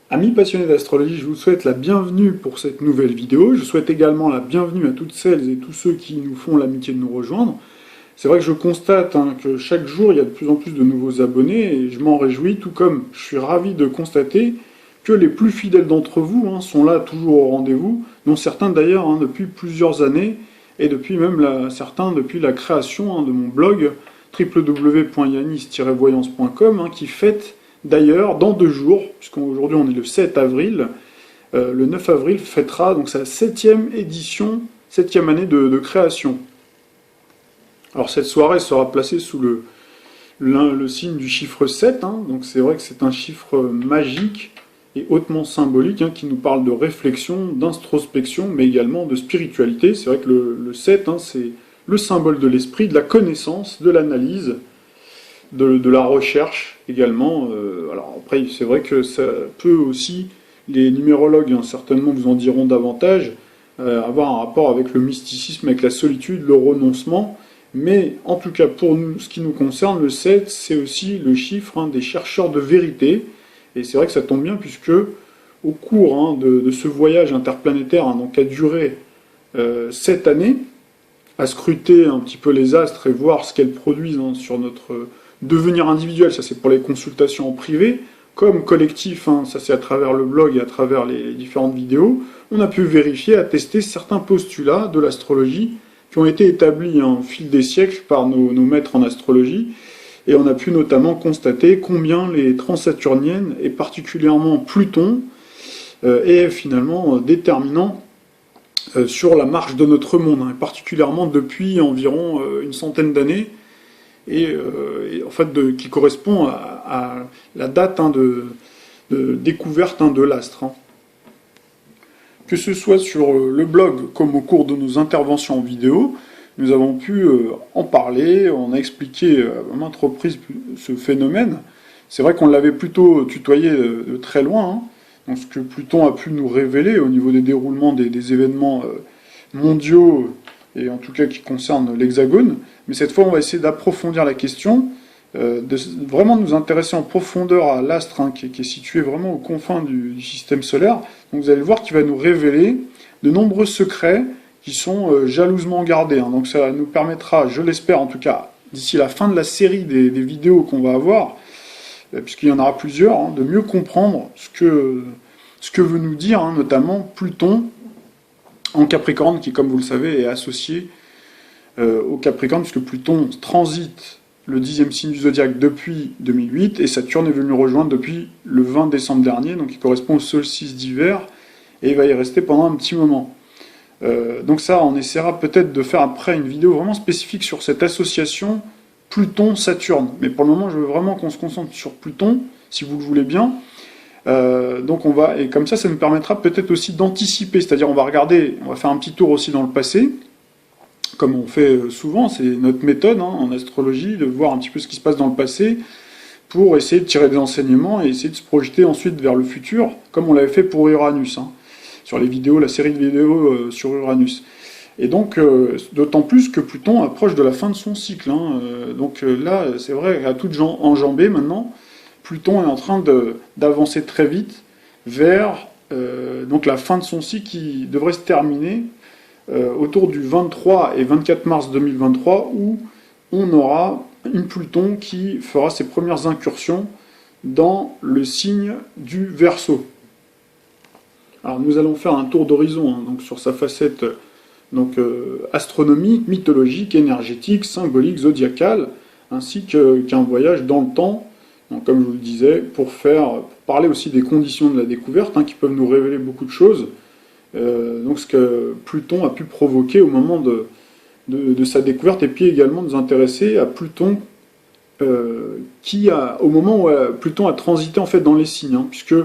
Amis passionnés d'astrologie, je vous souhaite la bienvenue pour cette nouvelle vidéo. Je souhaite également la bienvenue à toutes celles et tous ceux qui nous font l'amitié de nous rejoindre. C'est vrai que je constate que chaque jour, il y a de plus en plus de nouveaux abonnés et je m'en réjouis, tout comme je suis ravi de constater que les plus fidèles d'entre vous sont là toujours au rendez-vous, dont certains d'ailleurs depuis plusieurs années et depuis même certains depuis la création de mon blog www.yanis-voyance.com qui fête d'ailleurs dans 2 jours, puisqu'aujourd'hui on est le 7 avril, le 9 avril fêtera donc sa 7e édition, 7e année de création. Alors cette soirée sera placée sous le signe du chiffre 7, donc c'est vrai que c'est un chiffre magique et hautement symbolique qui nous parle de réflexion, d'introspection, mais également de spiritualité. C'est vrai que le 7, c'est le symbole de l'esprit, de la connaissance, de l'analyse, de la recherche également. Alors après, c'est vrai que ça peut aussi, les numérologues certainement vous en diront davantage, avoir un rapport avec le mysticisme, avec la solitude, le renoncement. Mais en tout cas, pour nous, ce qui nous concerne, le 7, c'est aussi le chiffre des chercheurs de vérité. Et c'est vrai que ça tombe bien puisque au cours de ce voyage interplanétaire donc, qui a duré 7 années, à scruter un petit peu les astres et voir ce qu'elles produisent sur notre devenir individuel, ça c'est pour les consultations en privé, comme collectif, ça c'est à travers le blog et à travers les différentes vidéos, on a pu vérifier, attester certains postulats de l'astrologie qui ont été établis au fil des siècles par nos maîtres en astrologie, et on a pu notamment constater combien les transsaturniennes, et particulièrement Pluton, est finalement déterminant sur la marche de notre monde, et particulièrement depuis environ une centaine d'années, et en fait qui correspond à la date de découverte de l'astre. Que ce soit sur le blog comme au cours de nos interventions en vidéo, nous avons pu en parler, on a expliqué à maintes reprises ce phénomène. C'est vrai qu'on l'avait plutôt tutoyé de très loin, donc ce que Pluton a pu nous révéler au niveau des déroulements des événements mondiaux, et en tout cas qui concernent l'Hexagone. Mais cette fois, on va essayer d'approfondir la question, de vraiment nous intéresser en profondeur à l'astre qui est situé vraiment aux confins du système solaire. Donc vous allez voir qu'il va nous révéler de nombreux secrets qui sont jalousement gardés. Donc ça nous permettra, je l'espère en tout cas, d'ici la fin de la série des vidéos qu'on va avoir, puisqu'il y en aura plusieurs, de mieux comprendre ce que veut nous dire notamment Pluton en Capricorne, qui comme vous le savez est associé au Capricorne, puisque Pluton transite le 10e signe du zodiaque depuis 2008, et Saturne est venu nous rejoindre depuis le 20 décembre dernier, donc il correspond au solstice d'hiver, et il va y rester pendant un petit moment. Donc ça, on essaiera peut-être de faire après une vidéo vraiment spécifique sur cette association Pluton-Saturne. Mais pour le moment, je veux vraiment qu'on se concentre sur Pluton, si vous le voulez bien. Donc et comme ça nous permettra peut-être aussi d'anticiper, c'est-à-dire on va faire un petit tour aussi dans le passé, comme on fait souvent, c'est notre méthode en astrologie, de voir un petit peu ce qui se passe dans le passé, pour essayer de tirer des enseignements et essayer de se projeter ensuite vers le futur, comme on l'avait fait pour Uranus, sur les vidéos, la série de vidéos sur Uranus. Et donc, d'autant plus que Pluton approche de la fin de son cycle. Donc là, c'est vrai, à toutes enjambées maintenant, Pluton est en train d'avancer très vite vers donc la fin de son cycle qui devrait se terminer autour du 23 et 24 mars 2023, où on aura une Pluton qui fera ses premières incursions dans le signe du Verseau. Alors nous allons faire un tour d'horizon donc sur sa facette astronomique, mythologique, énergétique, symbolique, zodiacale, ainsi qu'un voyage dans le temps, donc, comme je vous le disais, pour parler aussi des conditions de la découverte qui peuvent nous révéler beaucoup de choses. Donc ce que Pluton a pu provoquer au moment de sa découverte, et puis également nous intéresser à Pluton au moment où Pluton a transité en fait dans les signes, puisque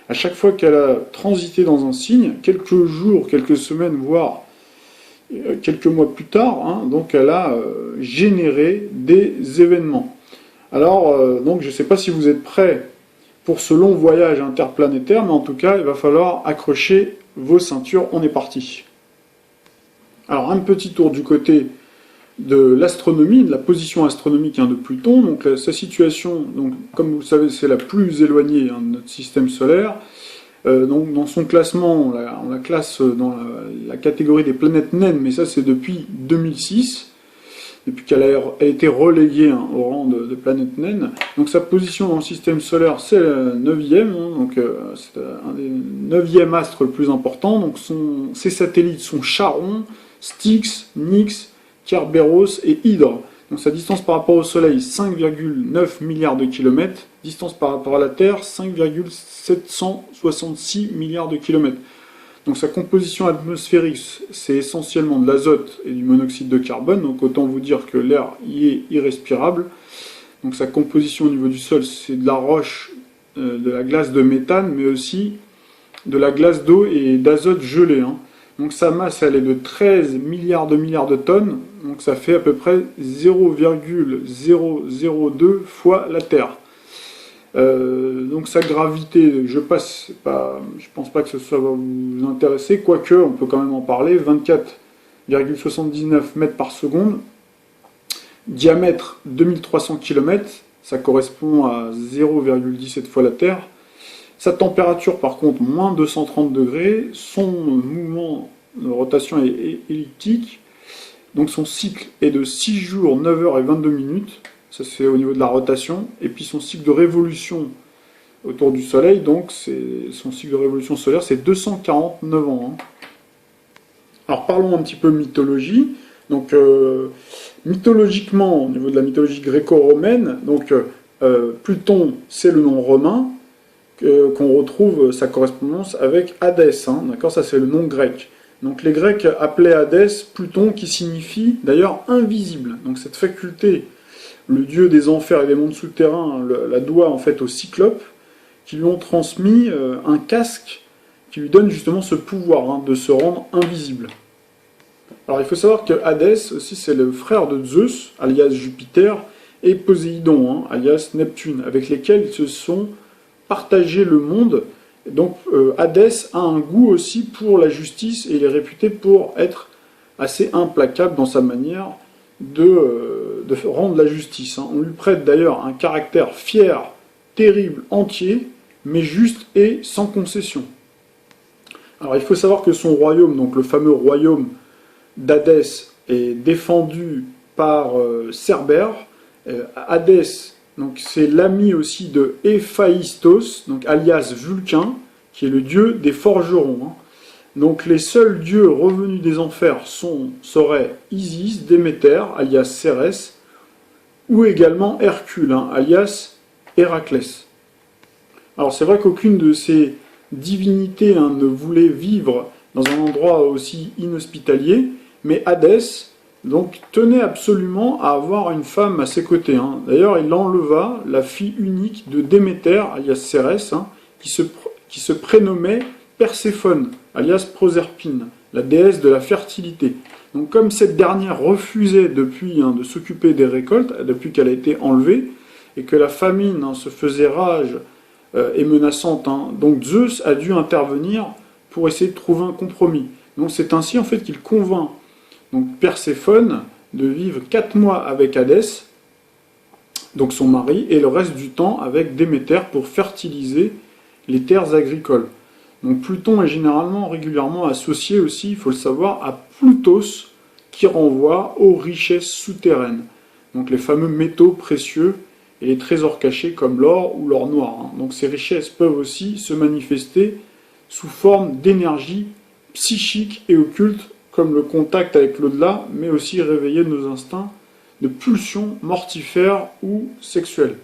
à chaque fois qu'elle a transité dans un signe, quelques jours, quelques semaines, voire quelques mois plus tard, donc elle a généré des événements. Alors, donc je ne sais pas si vous êtes prêts pour ce long voyage interplanétaire, mais en tout cas, il va falloir accrocher vos ceintures, on est parti. Alors un petit tour du côté de l'astronomie, de la position astronomique de Pluton. Donc sa situation, donc, comme vous le savez, c'est la plus éloignée de notre système solaire. Donc dans son classement, on la classe dans la catégorie des planètes naines, mais ça c'est depuis 2006, depuis qu'elle a été reléguée au rang de planète naine. Donc sa position dans le système solaire, c'est la 9e, donc c'est un des 9e astres le plus important. Donc ses satellites sont Charon, Styx, Nix, Kerberos et Hydre. Donc sa distance par rapport au Soleil, 5,9 milliards de kilomètres. Distance par rapport à la Terre, 5,766 milliards de kilomètres. Donc sa composition atmosphérique, c'est essentiellement de l'azote et du monoxyde de carbone. Donc autant vous dire que l'air y est irrespirable. Donc sa composition au niveau du sol, c'est de la roche, de la glace de méthane, mais aussi de la glace d'eau et d'azote gelé. Donc sa masse, elle est de 13 milliards de tonnes, donc ça fait à peu près 0,002 fois la Terre. Donc sa gravité, je pense pas que ce soit va vous intéresser, quoique on peut quand même en parler, 24,79 mètres par seconde, diamètre 2300 km, ça correspond à 0,17 fois la Terre. Sa température, par contre, moins 230 degrés. Son mouvement de rotation est elliptique. Donc son cycle est de 6 jours, 9 heures et 22 minutes. Ça, c'est au niveau de la rotation. Et puis son cycle de révolution autour du Soleil, donc son cycle de révolution solaire, c'est 249 ans. Alors parlons un petit peu mythologie. Donc mythologiquement, au niveau de la mythologie gréco-romaine, donc Pluton, c'est le nom romain, qu'on retrouve sa correspondance avec Hadès, d'accord, ça c'est le nom grec. Donc les Grecs appelaient Hadès Pluton, qui signifie d'ailleurs invisible. Donc cette faculté, le dieu des enfers et des mondes souterrains la doit en fait aux Cyclopes, qui lui ont transmis un casque qui lui donne justement ce pouvoir de se rendre invisible. Alors il faut savoir que Hadès aussi c'est le frère de Zeus, alias Jupiter, et Poséidon, alias Neptune, avec lesquels ils se sont partager le monde. Donc Hadès a un goût aussi pour la justice et il est réputé pour être assez implacable dans sa manière de rendre la justice. On lui prête d'ailleurs un caractère fier, terrible, entier, mais juste et sans concession. Alors il faut savoir que son royaume, donc le fameux royaume d'Hadès, est défendu par Cerbère. Hadès, donc c'est l'ami aussi de Héphaïstos, donc alias Vulcain, qui est le dieu des forgerons. Donc les seuls dieux revenus des enfers seraient Isis, Déméter, alias Cérès, ou également Hercule, alias Héraclès. Alors c'est vrai qu'aucune de ces divinités ne voulait vivre dans un endroit aussi inhospitalier, mais Hadès donc tenait absolument à avoir une femme à ses côtés. D'ailleurs, il enleva la fille unique de Déméter, alias Cérès, qui se prénommait Perséphone, alias Proserpine, la déesse de la fertilité. Donc comme cette dernière refusait depuis de s'occuper des récoltes, depuis qu'elle a été enlevée, et que la famine se faisait rage et menaçante, donc Zeus a dû intervenir pour essayer de trouver un compromis. Donc c'est ainsi en fait qu'il convainc donc Perséphone de vivre 4 mois avec Hadès, donc son mari, et le reste du temps avec Déméter pour fertiliser les terres agricoles. Donc Pluton est régulièrement associé aussi, il faut le savoir, à Plutos, qui renvoie aux richesses souterraines. Donc les fameux métaux précieux et les trésors cachés comme l'or ou l'or noir. Donc ces richesses peuvent aussi se manifester sous forme d'énergie psychique et occulte, comme le contact avec l'au-delà, mais aussi réveiller nos instincts de pulsions mortifères ou sexuelles.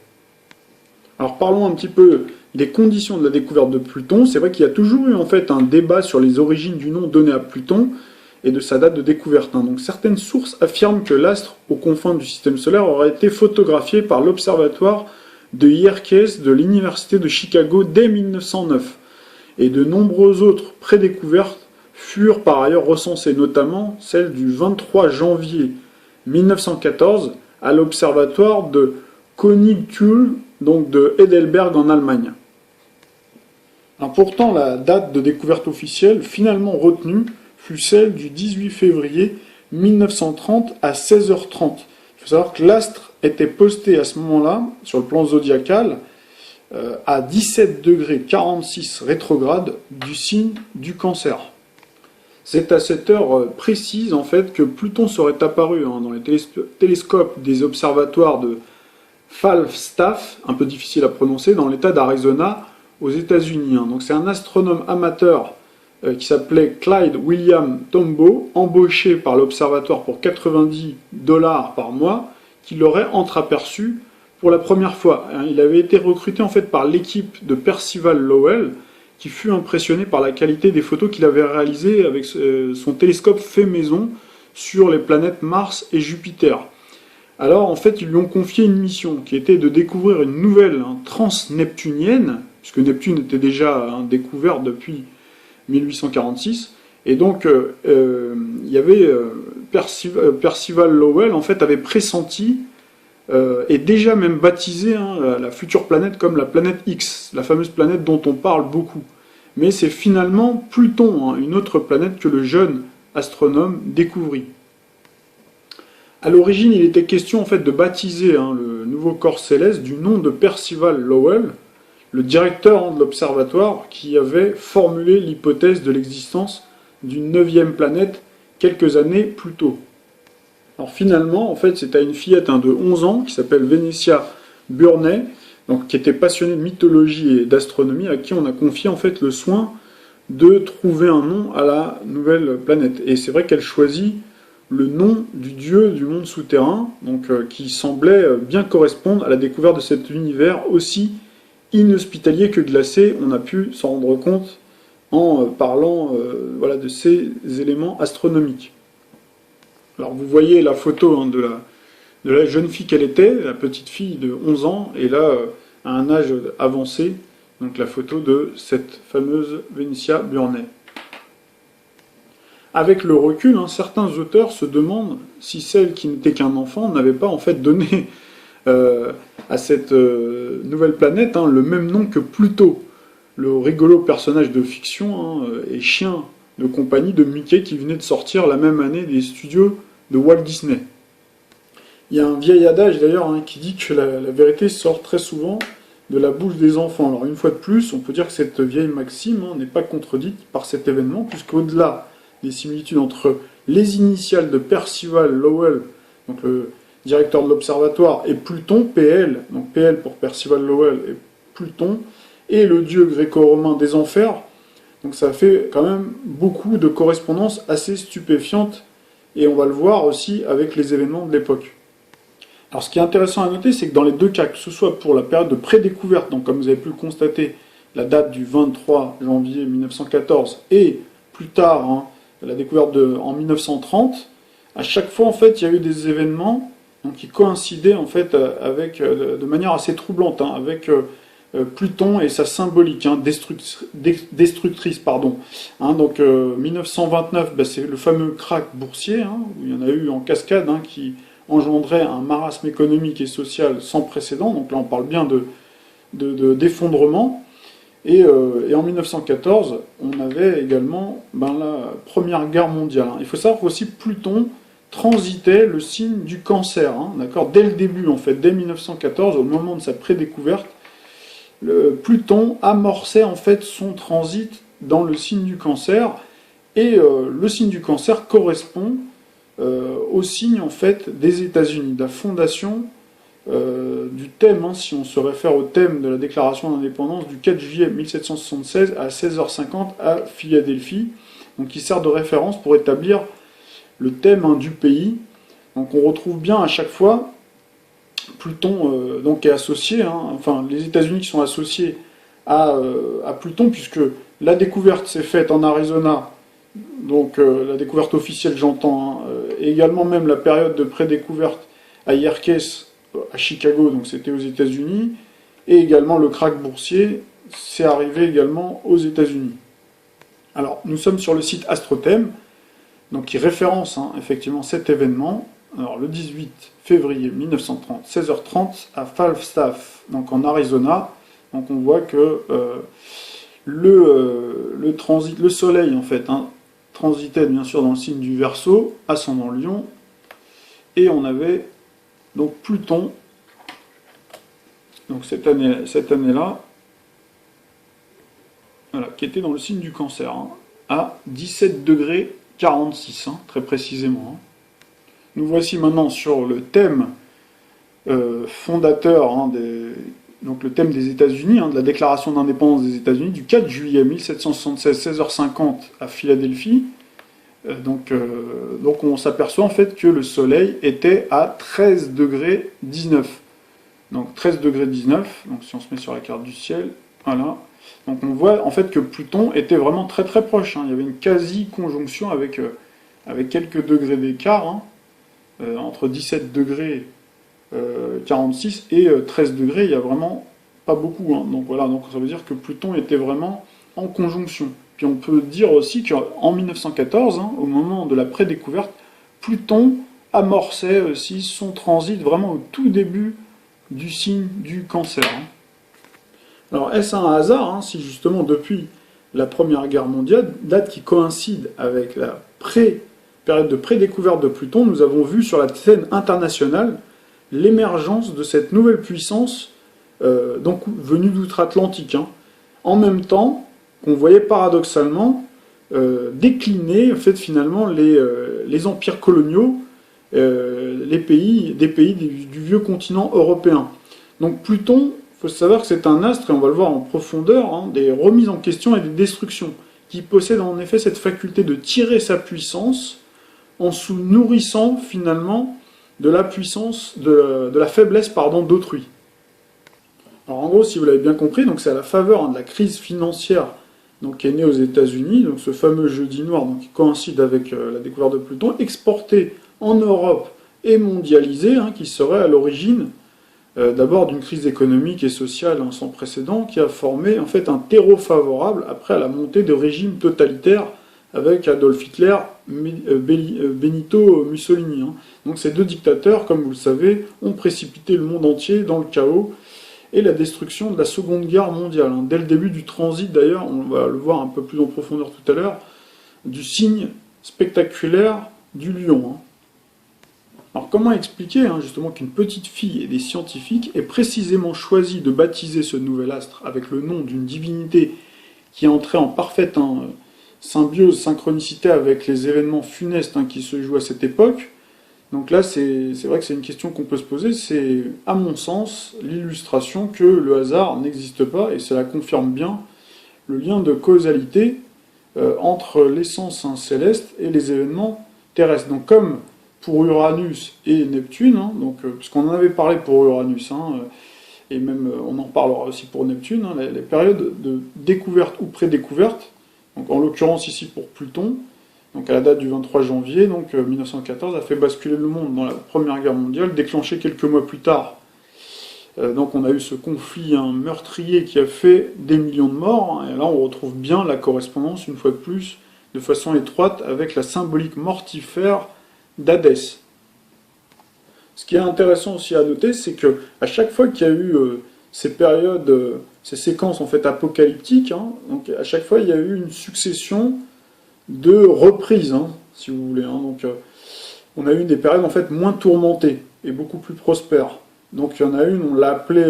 Alors parlons un petit peu des conditions de la découverte de Pluton. C'est vrai qu'il y a toujours eu en fait un débat sur les origines du nom donné à Pluton et de sa date de découverte. Donc certaines sources affirment que l'astre aux confins du système solaire aurait été photographié par l'observatoire de Yerkes de l'université de Chicago dès 1909. Et de nombreuses autres prédécouvertes furent par ailleurs recensées, notamment celle du 23 janvier 1914 à l'observatoire de Königstuhl, donc de Heidelberg en Allemagne. Alors pourtant, la date de découverte officielle finalement retenue fut celle du 18 février 1930 à 16h30. Il faut savoir que l'astre était posté à ce moment-là, sur le plan zodiacal, à 17 degrés 46 rétrograde du signe du Cancer. C'est à cette heure précise en fait que Pluton serait apparu dans les télescopes des observatoires de Falstaff, un peu difficile à prononcer, dans l'état d'Arizona aux États-Unis. Donc c'est un astronome amateur qui s'appelait Clyde William Tombaugh, embauché par l'observatoire pour $90 par mois, qui l'aurait entreaperçu pour la première fois. Il avait été recruté en fait par l'équipe de Percival Lowell, qui fut impressionné par la qualité des photos qu'il avait réalisées avec son télescope fait maison sur les planètes Mars et Jupiter. Alors en fait, ils lui ont confié une mission qui était de découvrir une nouvelle transneptunienne, puisque Neptune était déjà découvert depuis 1846, et donc il y avait Percival Lowell en fait avait pressenti et déjà même baptisé la future planète comme la planète X, la fameuse planète dont on parle beaucoup. Mais c'est finalement Pluton, une autre planète que le jeune astronome découvrit. À l'origine, il était question en fait de baptiser le nouveau corps céleste du nom de Percival Lowell, le directeur de l'observatoire qui avait formulé l'hypothèse de l'existence d'une 9e planète quelques années plus tôt. Alors finalement, en fait, c'est à une fillette de 11 ans qui s'appelle Venetia Burney, donc, qui était passionnée de mythologie et d'astronomie, à qui on a confié en fait le soin de trouver un nom à la nouvelle planète. Et c'est vrai qu'elle choisit le nom du dieu du monde souterrain, donc qui semblait bien correspondre à la découverte de cet univers aussi inhospitalier que glacé. On a pu s'en rendre compte en parlant voilà, de ces éléments astronomiques. Alors vous voyez la photo de la jeune fille qu'elle était, la petite fille de 11 ans, et là, à un âge avancé, donc la photo de cette fameuse Venetia Burney. Avec le recul, certains auteurs se demandent si celle qui n'était qu'un enfant n'avait pas en fait donné à cette nouvelle planète le même nom que Pluto, le rigolo personnage de fiction et chien de compagnie de Mickey qui venait de sortir la même année des studios de Walt Disney. Il y a un vieil adage d'ailleurs qui dit que la vérité sort très souvent de la bouche des enfants. Alors une fois de plus, on peut dire que cette vieille maxime n'est pas contredite par cet événement, puisqu'au-delà des similitudes entre les initiales de Percival Lowell, donc le directeur de l'observatoire, et Pluton, PL, donc PL pour Percival Lowell et Pluton, et le dieu gréco-romain des enfers, donc ça fait quand même beaucoup de correspondances assez stupéfiantes, et on va le voir aussi avec les événements de l'époque. Alors ce qui est intéressant à noter, c'est que dans les deux cas, que ce soit pour la période de prédécouverte, donc comme vous avez pu le constater, la date du 23 janvier 1914, et plus tard, la découverte en 1930, à chaque fois en fait il y a eu des événements qui coïncidaient en fait avec, de manière assez troublante, avec Pluton et sa symbolique destructrice. Donc 1929, c'est le fameux krach boursier, où il y en a eu en cascade, qui engendrait un marasme économique et social sans précédent. Donc là on parle bien d'effondrement. Et en 1914, on avait également la Première Guerre mondiale. Il faut savoir qu'aussi Pluton transitait le signe du Cancer, d'accord, dès le début en fait, dès 1914, au moment de sa prédécouverte, Pluton amorçait en fait son transit dans le signe du Cancer, et le signe du Cancer correspond au signe en fait des États-Unis, de la fondation du thème, si on se réfère au thème de la déclaration d'indépendance du 4 juillet 1776 à 16h50 à Philadelphie, donc qui sert de référence pour établir le thème du pays. Donc on retrouve bien à chaque fois Pluton donc est associé, les États-Unis qui sont associés à Pluton, puisque la découverte s'est faite en Arizona, donc la découverte officielle j'entends, et également même la période de prédécouverte à Yerkes, à Chicago, donc c'était aux États-Unis, et également le krach boursier, c'est arrivé également aux États-Unis. Alors, nous sommes sur le site AstroThem, donc qui référence effectivement cet événement. Alors, le 18 février 1930, 16h30, à Falstaff, donc en Arizona. Donc, on voit que le soleil, en fait, transitait bien sûr dans le signe du Verseau, ascendant Lion, et on avait donc Pluton, donc cette année-là, voilà, qui était dans le signe du Cancer, hein, à 17 degrés 46, hein, très précisément. Hein. Nous voici maintenant sur le thème fondateur, hein, donc le thème des États-Unis, hein, de la déclaration d'indépendance des États-Unis du 4 juillet 1776, 16h50 à Philadelphie. Donc on s'aperçoit en fait que le Soleil était à 13 degrés 19. Donc 13 degrés 19, donc si on se met sur la carte du ciel, voilà. Donc on voit en fait que Pluton était vraiment très très proche. Hein. Il y avait une quasi-conjonction avec quelques degrés d'écart, hein, entre 17 degrés 46 et 13 degrés, il n'y a vraiment pas beaucoup. Hein. Donc voilà, donc ça veut dire que Pluton était vraiment en conjonction. Puis on peut dire aussi qu'en 1914, hein, au moment de la prédécouverte, Pluton amorçait aussi son transit vraiment au tout début du signe du Cancer. Hein. Alors est-ce un hasard, hein, si justement depuis la Première Guerre mondiale, date qui coïncide avec la période de prédécouverte de Pluton, nous avons vu sur la scène internationale l'émergence de cette nouvelle puissance donc venue d'outre-Atlantique, hein, en même temps qu'on voyait paradoxalement décliner en fait, finalement les empires coloniaux, des pays du vieux continent européen. Donc Pluton, il faut savoir que c'est un astre, et on va le voir en profondeur, hein, des remises en question et des destructions, qui possède en effet cette faculté de tirer sa puissance en se nourrissant finalement de la puissance, de la faiblesse d'autrui. Alors en gros, si vous l'avez bien compris, donc c'est à la faveur, hein, de la crise financière donc, qui est née aux États-Unis, donc ce fameux jeudi noir donc, qui coïncide avec la découverte de Pluton, exporté en Europe et mondialisé, hein, qui serait à l'origine d'abord d'une crise économique et sociale, hein, sans précédent, qui a formé en fait un terreau favorable après à la montée de régimes totalitaires avec Adolf Hitler, Benito Mussolini. Hein. Donc ces deux dictateurs, comme vous le savez, ont précipité le monde entier dans le chaos et la destruction de la Seconde Guerre mondiale. Hein. Dès le début du transit, d'ailleurs, on va le voir un peu plus en profondeur tout à l'heure, du signe spectaculaire du lion. Hein. Alors comment expliquer, hein, justement qu'une petite fille et des scientifiques aient précisément choisi de baptiser ce nouvel astre avec le nom d'une divinité qui est entrée en parfaite symbiose, synchronicité avec les événements funestes, hein, qui se jouent à cette époque? Donc là, c'est vrai que c'est une question qu'on peut se poser. C'est, à mon sens, l'illustration que le hasard n'existe pas, et cela confirme bien le lien de causalité entre l'essence, hein, céleste et les événements terrestres. Donc comme pour Uranus et Neptune, hein, puisqu'on en avait parlé pour Uranus, hein, et même on en parlera aussi pour Neptune, hein, les périodes de découverte ou prédécouverte, donc en l'occurrence ici pour Pluton, donc à la date du 23 janvier 1914, a fait basculer le monde dans la Première Guerre mondiale, déclenché quelques mois plus tard. Donc on a eu ce conflit, hein, meurtrier qui a fait des millions de morts, hein, et là on retrouve bien la correspondance, une fois de plus, de façon étroite, avec la symbolique mortifère d'Hadès. Ce qui est intéressant aussi à noter, c'est que à chaque fois qu'il y a eu ces périodes, ces séquences en fait apocalyptiques, hein, donc à chaque fois il y a eu une succession de reprises, hein, si vous voulez. Hein, on a eu des périodes en fait moins tourmentées et beaucoup plus prospères. Donc il y en a une, on l'a appelée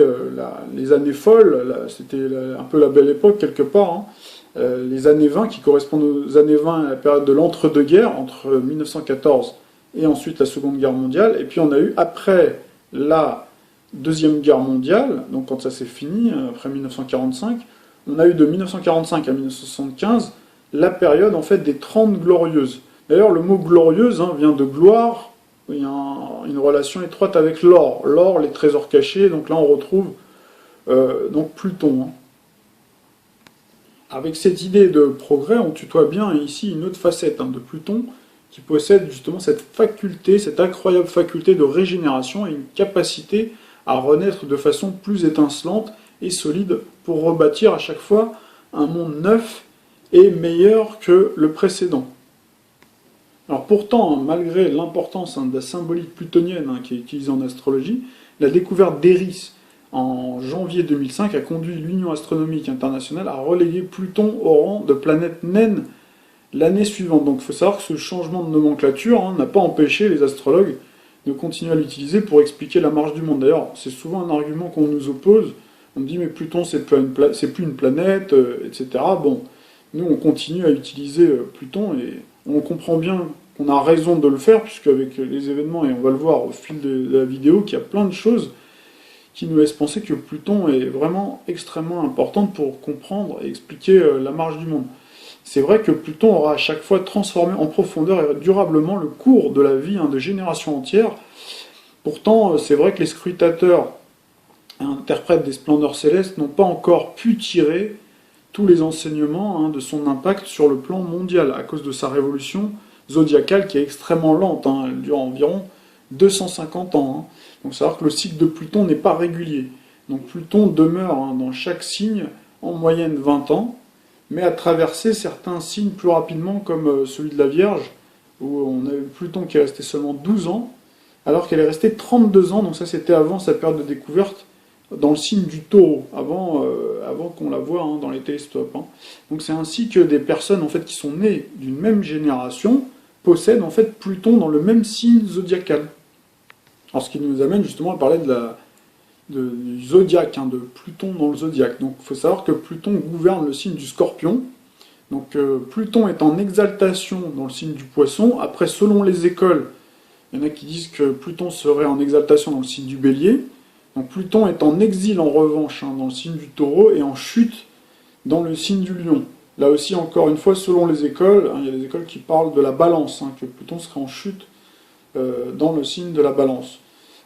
les années folles, c'était un peu la belle époque quelque part, hein, les années 20 qui correspondent aux années 20 à la période de l'entre-deux-guerres, entre 1914 et ensuite la Seconde Guerre mondiale, et puis on a eu après la Deuxième Guerre mondiale, donc quand ça s'est fini, après 1945, on a eu de 1945 à 1975 la période en fait des 30 glorieuses. D'ailleurs le mot glorieuse, hein, vient de gloire, il y a une relation étroite avec l'or, les trésors cachés, donc là on retrouve donc Pluton. Hein. Avec cette idée de progrès, on tutoie bien ici une autre facette, hein, de Pluton, qui possède justement cette faculté, cette incroyable faculté de régénération et une capacité à renaître de façon plus étincelante et solide pour rebâtir à chaque fois un monde neuf et meilleur que le précédent. Alors pourtant, hein, malgré l'importance, hein, de la symbolique plutonienne, hein, qui est utilisée en astrologie, la découverte d'Eris en janvier 2005 a conduit l'Union astronomique internationale à reléguer Pluton au rang de planète naine l'année suivante. Donc il faut savoir que ce changement de nomenclature n'a pas empêché les astrologues de continuer à l'utiliser pour expliquer la marche du monde. D'ailleurs, c'est souvent un argument qu'on nous oppose. On me dit, mais Pluton, c'est plus une planète, etc. Bon, nous, on continue à utiliser Pluton et on comprend bien qu'on a raison de le faire, puisque avec les événements, et on va le voir au fil de la vidéo, qu'il y a plein de choses qui nous laissent penser que Pluton est vraiment extrêmement importante pour comprendre et expliquer la marche du monde. C'est vrai que Pluton aura à chaque fois transformé en profondeur et durablement le cours de la vie de générations entières. Pourtant, c'est vrai que les scrutateurs et interprètes des splendeurs célestes n'ont pas encore pu tirer tous les enseignements de son impact sur le plan mondial, à cause de sa révolution zodiacale qui est extrêmement lente. Elle dure environ 250 ans. Donc c'est-à-dire que le cycle de Pluton n'est pas régulier. Donc Pluton demeure dans chaque signe en moyenne 20 ans, mais a traversé certains signes plus rapidement, comme celui de la Vierge, où on a eu Pluton qui est resté seulement 12 ans, alors qu'elle est restée 32 ans, donc ça c'était avant sa période de découverte, dans le signe du Taureau, avant qu'on la voie dans les télescopes. Donc c'est ainsi que des personnes en fait, qui sont nées d'une même génération possèdent en fait Pluton dans le même signe zodiacal. Alors ce qui nous amène justement à parler du zodiaque, de Pluton dans le zodiaque. Donc il faut savoir que Pluton gouverne le signe du Scorpion. Donc Pluton est en exaltation dans le signe du Poisson. Après, selon les écoles, il y en a qui disent que Pluton serait en exaltation dans le signe du Bélier. Donc Pluton est en exil en revanche dans le signe du Taureau et en chute dans le signe du Lion. Là aussi, encore une fois, selon les écoles, il y a des écoles qui parlent de la Balance, que Pluton serait en chute dans le signe de la Balance.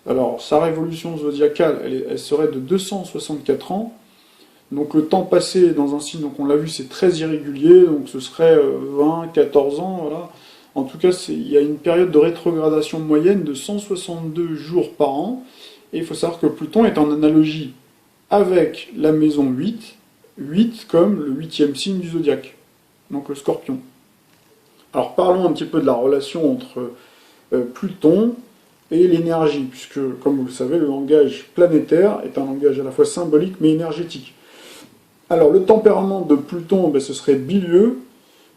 Alors, sa révolution zodiacale, elle serait de 264 ans. Donc le temps passé dans un signe, donc on l'a vu, c'est très irrégulier, donc ce serait 20, 14 ans, voilà. En tout cas, il y a une période de rétrogradation moyenne de 162 jours par an. Et il faut savoir que Pluton est en analogie avec la maison 8, 8 comme le 8e signe du zodiaque, donc le Scorpion. Alors parlons un petit peu de la relation entre Pluton et l'énergie, puisque, comme vous le savez, le langage planétaire est un langage à la fois symbolique mais énergétique. Alors le tempérament de Pluton, ce serait bilieux,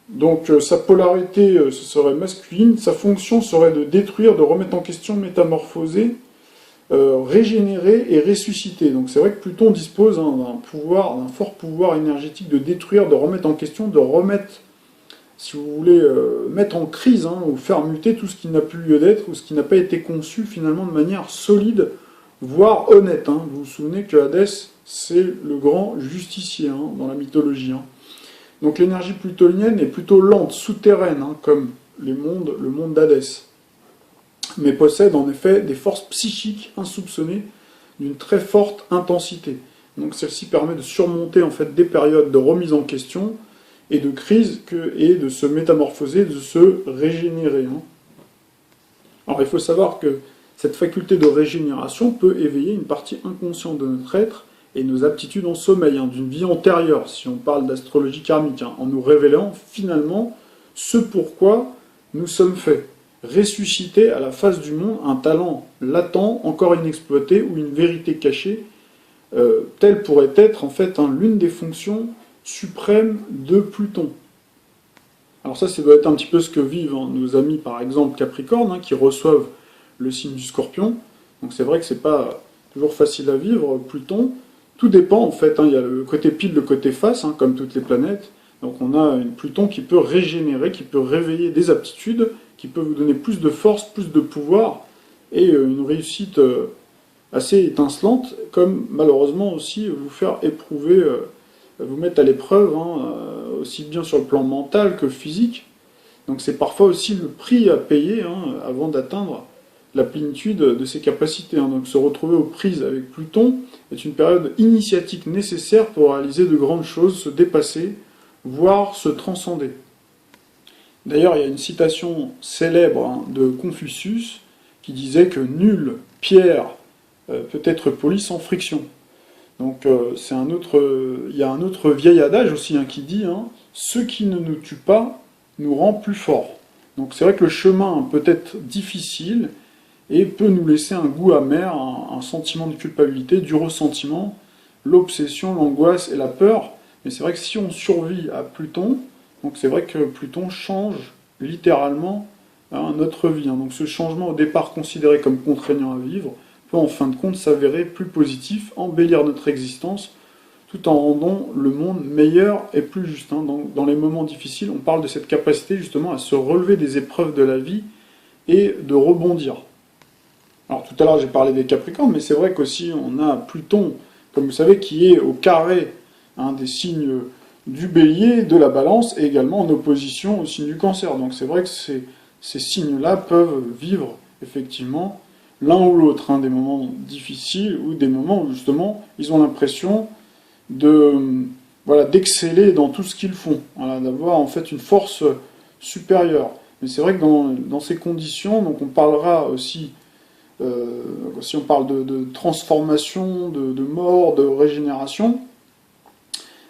donc sa polarité ce serait masculine, sa fonction serait de détruire, de remettre en question, métamorphoser, régénérer et ressusciter. Donc c'est vrai que Pluton dispose d'un fort pouvoir énergétique de détruire, de remettre en question, de remettre, si vous voulez, mettre en crise ou faire muter tout ce qui n'a plus lieu d'être ou ce qui n'a pas été conçu finalement de manière solide, voire honnête. Vous vous souvenez que Hadès, c'est le grand justicier dans la mythologie. Donc l'énergie plutonienne est plutôt lente, souterraine, comme le monde d'Hadès, mais possède en effet des forces psychiques insoupçonnées d'une très forte intensité. Donc celle-ci permet de surmonter en fait des périodes de remise en question et de crise et de se métamorphoser, de se régénérer. Alors il faut savoir que cette faculté de régénération peut éveiller une partie inconsciente de notre être et nos aptitudes en sommeil, d'une vie antérieure, si on parle d'astrologie karmique, en nous révélant finalement ce pourquoi nous sommes faits. Ressusciter à la face du monde un talent latent, encore inexploité, ou une vérité cachée, telle pourrait être en fait l'une des fonctions suprêmes de Pluton. Alors ça doit être un petit peu ce que vivent nos amis par exemple Capricorne, qui reçoivent le signe du Scorpion. Donc c'est vrai que c'est pas toujours facile à vivre, Pluton. Tout dépend en fait, il y a le côté pile, le côté face, comme toutes les planètes. Donc on a une Pluton qui peut régénérer, qui peut réveiller des aptitudes, qui peut vous donner plus de force, plus de pouvoir, et une réussite assez étincelante, comme malheureusement aussi vous faire éprouver, vous mettre à l'épreuve, aussi bien sur le plan mental que physique. Donc c'est parfois aussi le prix à payer avant d'atteindre la plénitude de ses capacités. Donc se retrouver aux prises avec Pluton est une période initiatique nécessaire pour réaliser de grandes choses, se dépasser, voire se transcender. D'ailleurs, il y a une citation célèbre de Confucius qui disait que nulle pierre peut être polie sans friction. Donc il y a un autre vieil adage aussi qui dit ce qui ne nous tue pas nous rend plus forts. Donc c'est vrai que le chemin peut être difficile et peut nous laisser un goût amer, un sentiment de culpabilité, du ressentiment, l'obsession, l'angoisse et la peur. Mais c'est vrai que si on survit à Pluton, Donc c'est vrai que Pluton change littéralement notre vie. Donc ce changement au départ considéré comme contraignant à vivre peut en fin de compte s'avérer plus positif, embellir notre existence, tout en rendant le monde meilleur et plus juste. Dans les moments difficiles, on parle de cette capacité justement à se relever des épreuves de la vie et de rebondir. Alors tout à l'heure j'ai parlé des Capricornes, mais c'est vrai qu'aussi on a Pluton, comme vous savez, qui est au carré des signes du Bélier, de la Balance, et également en opposition au signe du Cancer. Donc c'est vrai que ces signes-là peuvent vivre effectivement l'un ou l'autre, des moments difficiles ou des moments où justement ils ont l'impression d'exceller dans tout ce qu'ils font, d'avoir en fait une force supérieure. Mais c'est vrai que dans ces conditions, donc on parlera aussi, si on parle de transformation, de mort, de régénération,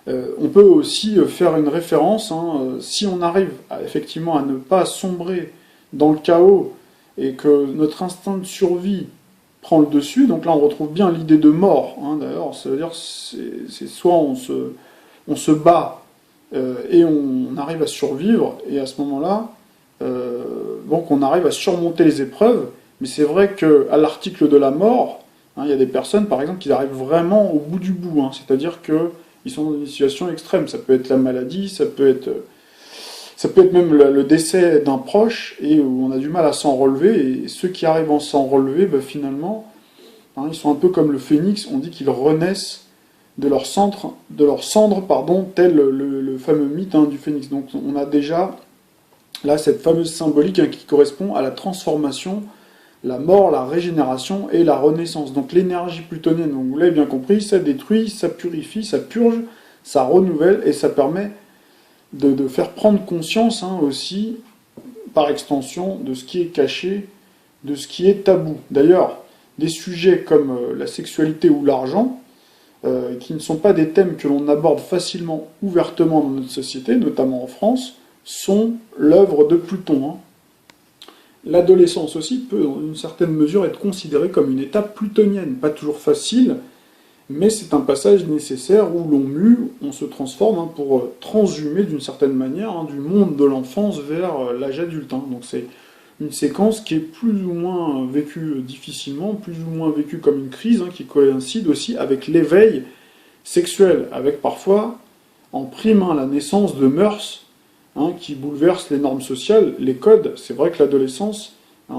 on peut aussi faire une référence, si on arrive effectivement à ne pas sombrer dans le chaos et que notre instinct de survie prend le dessus, donc là on retrouve bien l'idée de mort, d'ailleurs, ça veut dire c'est soit on se bat et on arrive à survivre, et à ce moment-là, donc on arrive à surmonter les épreuves, mais c'est vrai qu'à l'article de la mort, il y a des personnes par exemple qui arrivent vraiment au bout du bout, c'est-à-dire qu'ils sont dans une situation extrême, ça peut être la maladie, ça peut être même le décès d'un proche, et où on a du mal à s'en relever, et ceux qui arrivent à s'en relever, finalement, ils sont un peu comme le phénix, on dit qu'ils renaissent de leur cendre, tel le fameux mythe du phénix. Donc on a déjà là cette fameuse symbolique qui correspond à la transformation, la mort, la régénération et la renaissance. Donc l'énergie plutonienne, donc vous l'avez bien compris, ça détruit, ça purifie, ça purge, ça renouvelle, et ça permet de faire prendre conscience aussi, par extension, de ce qui est caché, de ce qui est tabou. D'ailleurs, des sujets comme la sexualité ou l'argent, qui ne sont pas des thèmes que l'on aborde facilement, ouvertement dans notre société, notamment en France, sont l'œuvre de Pluton. L'adolescence aussi peut, dans une certaine mesure, être considérée comme une étape plutonienne. Pas toujours facile, mais c'est un passage nécessaire où l'on mue, on se transforme pour transhumer d'une certaine manière du monde de l'enfance vers l'âge adulte. Donc c'est une séquence qui est plus ou moins vécue difficilement, plus ou moins vécue comme une crise, qui coïncide aussi avec l'éveil sexuel, avec parfois en prime la naissance de mœurs qui bouleversent les normes sociales, les codes. C'est vrai que l'adolescence, c'est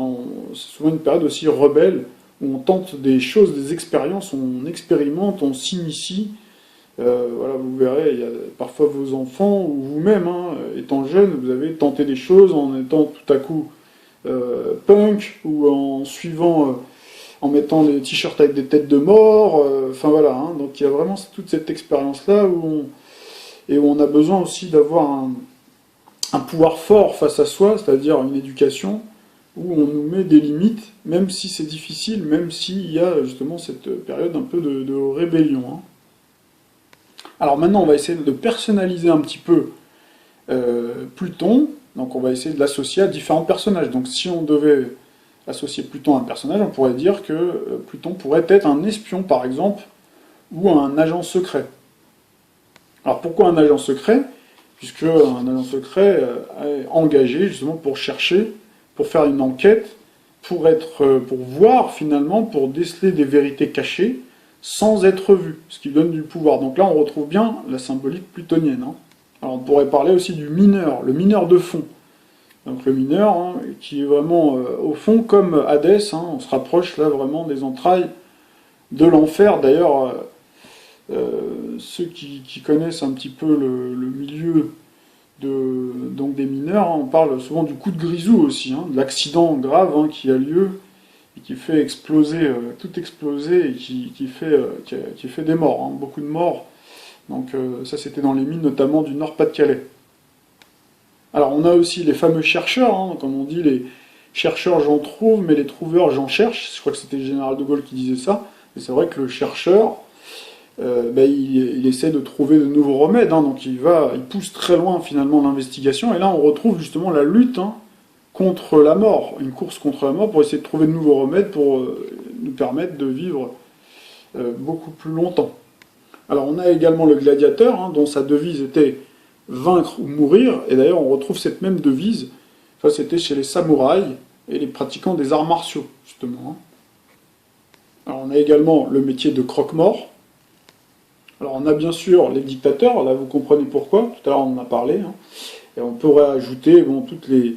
souvent une période aussi rebelle, où on tente des choses, des expériences, on expérimente, on s'initie. Vous verrez, il y a parfois vos enfants, ou vous-même, étant jeune, vous avez tenté des choses en étant tout à coup punk, ou en suivant, en mettant des t-shirts avec des têtes de mort, donc il y a vraiment toute cette expérience-là où on a besoin aussi d'avoir un pouvoir fort face à soi, c'est-à-dire une éducation, où on nous met des limites, même si c'est difficile, même s'il y a justement cette période un peu de rébellion. Alors maintenant, on va essayer de personnaliser un petit peu Pluton, donc on va essayer de l'associer à différents personnages. Donc si on devait associer Pluton à un personnage, on pourrait dire que Pluton pourrait être un espion, par exemple, ou un agent secret. Alors pourquoi un agent secret? Puisque un agent secret est engagé justement pour chercher, pour faire une enquête, pour voir finalement, pour déceler des vérités cachées, sans être vu, ce qui donne du pouvoir. Donc là, on retrouve bien la symbolique plutonienne. Alors on pourrait parler aussi du mineur, le mineur de fond. Donc le mineur, qui est vraiment au fond comme Hadès, on se rapproche là vraiment des entrailles de l'enfer. D'ailleurs, ceux qui connaissent un petit peu le milieu donc des mineurs, on parle souvent du coup de grisou aussi, de l'accident grave qui a lieu et qui fait exploser, tout exploser, et qui fait des morts, beaucoup de morts. Donc ça c'était dans les mines notamment du Nord-Pas-de-Calais. Alors on a aussi les fameux chercheurs, comme on dit, les chercheurs j'en trouve, mais les trouveurs j'en cherche. Je crois que c'était le général de Gaulle qui disait ça. Et c'est vrai que le chercheur, il essaie de trouver de nouveaux remèdes, donc il pousse très loin finalement l'investigation, et là on retrouve justement la lutte contre la mort, une course contre la mort pour essayer de trouver de nouveaux remèdes pour nous permettre de vivre beaucoup plus longtemps. Alors on a également le gladiateur, dont sa devise était vaincre ou mourir. Et d'ailleurs, on retrouve cette même devise. Ça, c'était chez les samouraïs et les pratiquants des arts martiaux, justement. Alors, on a également le métier de croque-mort. Alors, on a bien sûr les dictateurs. Là, vous comprenez pourquoi. Tout à l'heure, on en a parlé. Et on pourrait ajouter, bon, toutes les...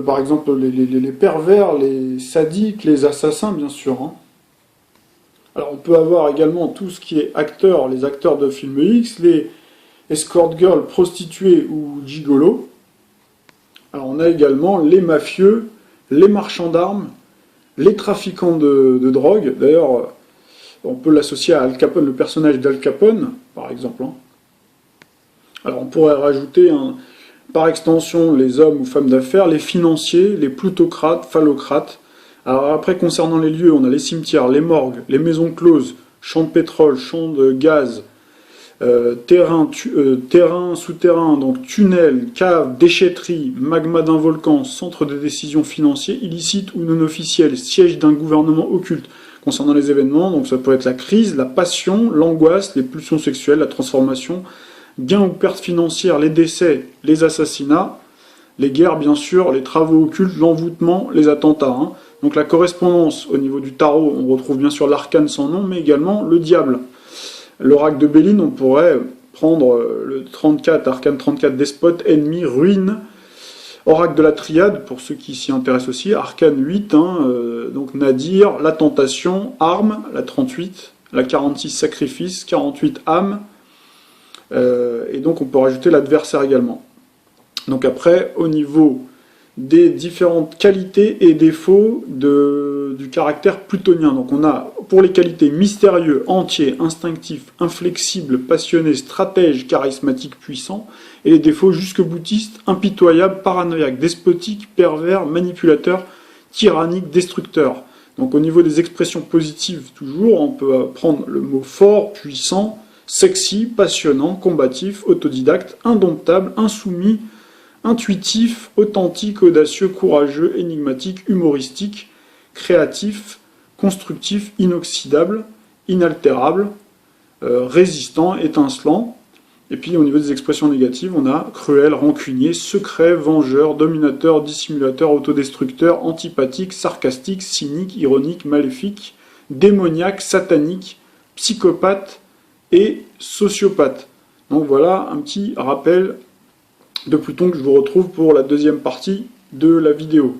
par exemple, les pervers, les sadiques, les assassins, bien sûr. Alors, on peut avoir également tout ce qui est acteurs, les acteurs de films X, les escort girls, prostituées ou gigolos. Alors, on a également les mafieux, les marchands d'armes, les trafiquants de drogue. D'ailleurs, on peut l'associer à Al Capone, le personnage d'Al Capone, par exemple. Alors, on pourrait rajouter, par extension, les hommes ou femmes d'affaires, les financiers, les plutocrates, phallocrates. Alors après, concernant les lieux, on a les cimetières, les morgues, les maisons closes, champs de pétrole, champs de gaz, terrain souterrain, donc tunnels, caves, déchetteries, magma d'un volcan, centre de décision financier, illicite ou non officiel, siège d'un gouvernement occulte. Concernant les événements, donc ça peut être la crise, la passion, l'angoisse, les pulsions sexuelles, la transformation, gains ou pertes financières, les décès, les assassinats, les guerres bien sûr, les travaux occultes, l'envoûtement, les attentats. Donc la correspondance au niveau du tarot, on retrouve bien sûr l'arcane sans nom, mais également le diable. L'oracle de Béline, on pourrait prendre le 34, arcane 34, despote, ennemi, ruine. Oracle de la triade, pour ceux qui s'y intéressent aussi, arcane 8, donc Nadir, la tentation, arme, la 38, la 46, sacrifice, 48, âme, et donc on peut rajouter l'adversaire également. Donc après, au niveau des différentes qualités et défauts du caractère plutonien. Donc on a pour les qualités mystérieux, entier, instinctif, inflexible, passionné, stratège, charismatique, puissant, et les défauts jusque-boutistes, impitoyable, paranoïaque, despotique, pervers, manipulateur, tyrannique, destructeur. Donc au niveau des expressions positives, toujours, on peut prendre le mot fort, puissant, sexy, passionnant, combatif, autodidacte, indomptable, insoumis, intuitif, authentique, audacieux, courageux, énigmatique, humoristique, créatif, constructif, inoxydable, inaltérable, résistant, étincelant. Et puis au niveau des expressions négatives, on a cruel, rancunier, secret, vengeur, dominateur, dissimulateur, autodestructeur, antipathique, sarcastique, cynique, ironique, maléfique, démoniaque, satanique, psychopathe et sociopathe. Donc voilà un petit rappel de Pluton que je vous retrouve pour la deuxième partie de la vidéo.